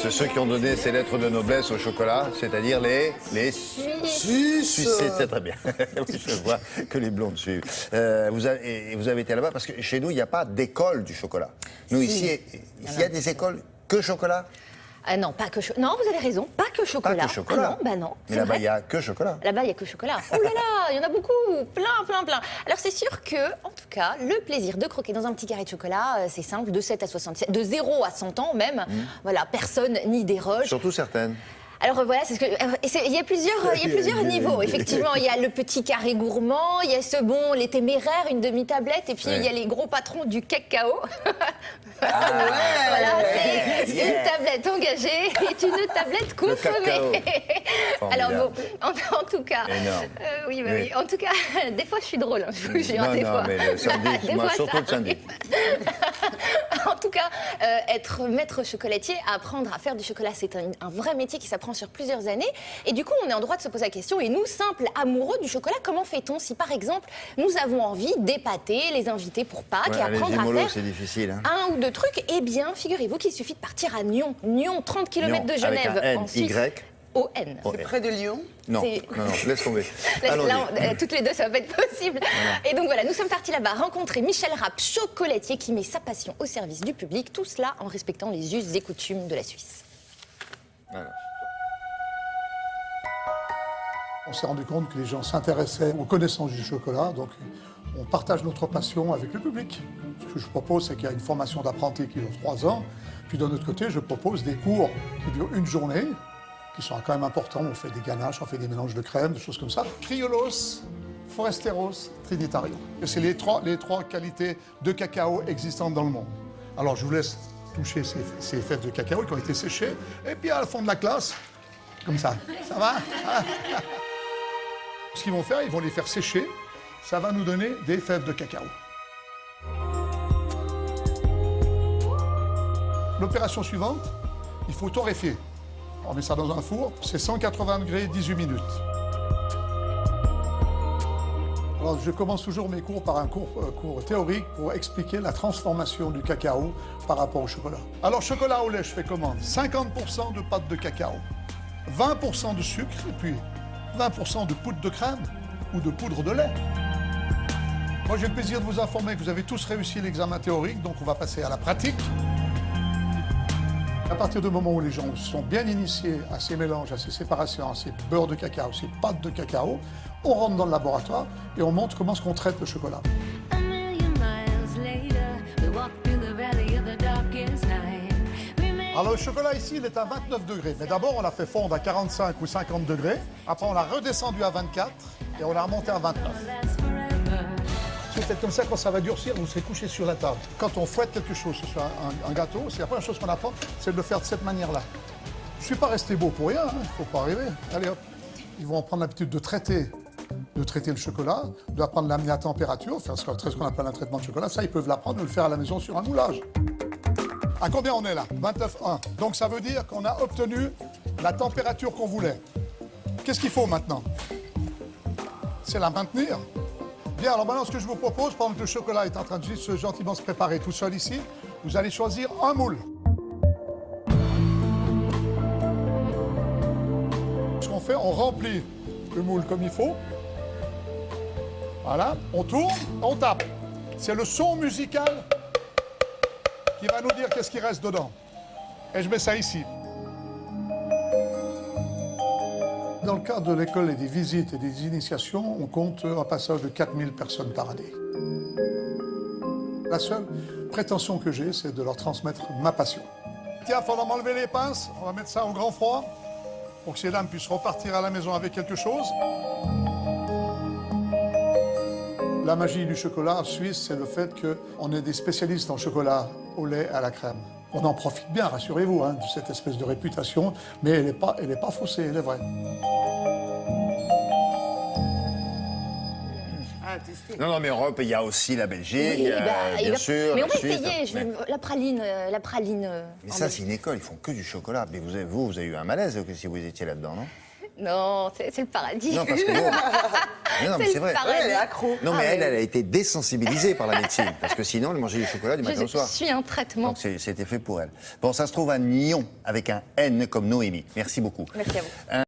C'est ceux qui ont donné ces lettres de noblesse au chocolat, c'est-à-dire les Suisses. C'est très bien. Oui, je vois que les blondes suivent. Vous avez été là-bas parce que chez nous, il n'y a pas d'école du chocolat. Nous, ici, il y a des écoles que chocolat. Non, pas que chocolat. Non, vous avez raison, pas que chocolat. Pas que chocolat. Ah non, bah non. Mais là-bas, il n'y a que chocolat. Là-bas, il n'y a que chocolat. Oh là là, il y en a beaucoup, plein. Alors c'est sûr que, en tout cas, le plaisir de croquer dans un petit carré de chocolat, c'est simple, de 7 à 67, de 0 à 100 ans même. Voilà, personne n'y déroge. Surtout certaines. Alors voilà, c'est ce que il y a plusieurs niveaux. Effectivement, il y a le petit carré gourmand, il y a les téméraires, une demi-tablette, et puis il y a les gros patrons du cacao. Voilà, c'est une tablette engagée et une tablette consommée. Alors bon, en tout cas, oui, en tout cas, des fois je suis drôle, je vous jure. Non, mais le syndic, moi surtout le syndic. En tout cas, être maître chocolatier, apprendre à faire du chocolat, c'est un vrai métier qui s'apprend sur plusieurs années. Et du coup, on est en droit de se poser la question. Et nous, simples amoureux du chocolat, comment fait-on si, par exemple, nous avons envie d'épater les invités pour Pâques et apprendre à faire c'est difficile, hein. un ou deux trucs? Eh bien, figurez-vous qu'il suffit de partir à Nyon. Nyon, 30 km de Genève, avec un en Suisse. O-N. C'est près de Lyon? Non, laisse tomber. Là, toutes les deux, ça va pas être possible. Voilà. Et donc voilà, nous sommes partis là-bas rencontrer Michel Rapp, chocolatier, qui met sa passion au service du public, tout cela en respectant les us et coutumes de la Suisse. Voilà. On s'est rendu compte que les gens s'intéressaient aux connaissances du chocolat, donc on partage notre passion avec le public. Ce que je propose, c'est qu'il y a une formation d'apprenti qui dure 3 ans, puis d'un autre côté, je propose des cours qui durent une journée, qui sont quand même importants. On fait des ganaches, on fait des mélanges de crème, des choses comme ça. Criolos, Foresteros, Trinitarium. C'est les trois qualités de cacao existantes dans le monde. Alors je vous laisse toucher ces fèves de cacao qui ont été séchées, et puis à la fond de la classe, comme ça. Ça va? Ce qu'ils vont faire, ils vont les faire sécher. Ça va nous donner des fèves de cacao. L'opération suivante, il faut torréfier. On met ça dans un four, c'est 180 degrés, 18 minutes. Alors, je commence toujours mes cours par un cours théorique pour expliquer la transformation du cacao par rapport au chocolat. Alors, chocolat au lait, je fais comment? 50% de pâte de cacao, 20% de sucre et puis 20% de poudre de crème ou de poudre de lait. Moi, j'ai le plaisir de vous informer que vous avez tous réussi l'examen théorique, donc on va passer à la pratique. À partir du moment où les gens sont bien initiés à ces mélanges, à ces séparations, à ces beurres de cacao, ces pâtes de cacao, on rentre dans le laboratoire et on montre comment est-ce qu'on traite le chocolat. Alors le chocolat ici, il est à 29 degrés. Mais d'abord, on l'a fait fondre à 45 ou 50 degrés. Après, on l'a redescendu à 24 et on l'a remonté à 29. Si vous faites comme ça, quand ça va durcir, vous serez couché sur la table. Quand on fouette quelque chose, que ce soit un gâteau, c'est la première chose qu'on apprend, c'est de le faire de cette manière-là. Je ne suis pas resté beau pour rien, il ne faut pas arriver. Allez hop, ils vont prendre l'habitude de traiter le chocolat, d'apprendre l'amener à température, faire ce qu'on appelle un traitement de chocolat. Ça, ils peuvent l'apprendre, de le faire à la maison sur un moulage. À combien on est là? 29,1. Donc ça veut dire qu'on a obtenu la température qu'on voulait. Qu'est-ce qu'il faut maintenant? C'est la maintenir. Bien, alors maintenant, ce que je vous propose, pendant que le chocolat est en train de juste gentiment se préparer tout seul ici, vous allez choisir un moule. Ce qu'on fait, on remplit le moule comme il faut. Voilà, on tourne, on tape. C'est le son musical qui va nous dire qu'est-ce qui reste dedans. Et je mets ça ici. Dans le cadre de l'école et des visites et des initiations, on compte un passage de 4000 personnes par année. La seule prétention que j'ai, c'est de leur transmettre ma passion. Tiens, il faudra m'enlever les pinces, on va mettre ça au grand froid, pour que ces dames puissent repartir à la maison avec quelque chose. La magie du chocolat en Suisse, c'est le fait qu'on est des spécialistes en chocolat au lait à la crème. On en profite bien, rassurez-vous, hein, de cette espèce de réputation, mais elle n'est pas faussée, elle est vraie. Non, mais en Europe, il y a aussi la Belgique, Oui, bien sûr. Mais on va Suisse, essayer, la praline. Mais ça, c'est une école, ils font que du chocolat. Mais vous avez eu un malaise si vous étiez là-dedans, non? Non, c'est le paradis. Non, parce que bon. Mais non, mais c'est vrai. le paradis. Elle est accro. Non, mais Ah, elle oui. a été désensibilisée par la médecine. Parce que sinon, elle mangeait du chocolat du matin au Je soir. suis un traitement. Donc c'était fait pour elle. Bon, ça se trouve à Nyon, avec un N comme Noémie. Merci beaucoup. Merci à vous.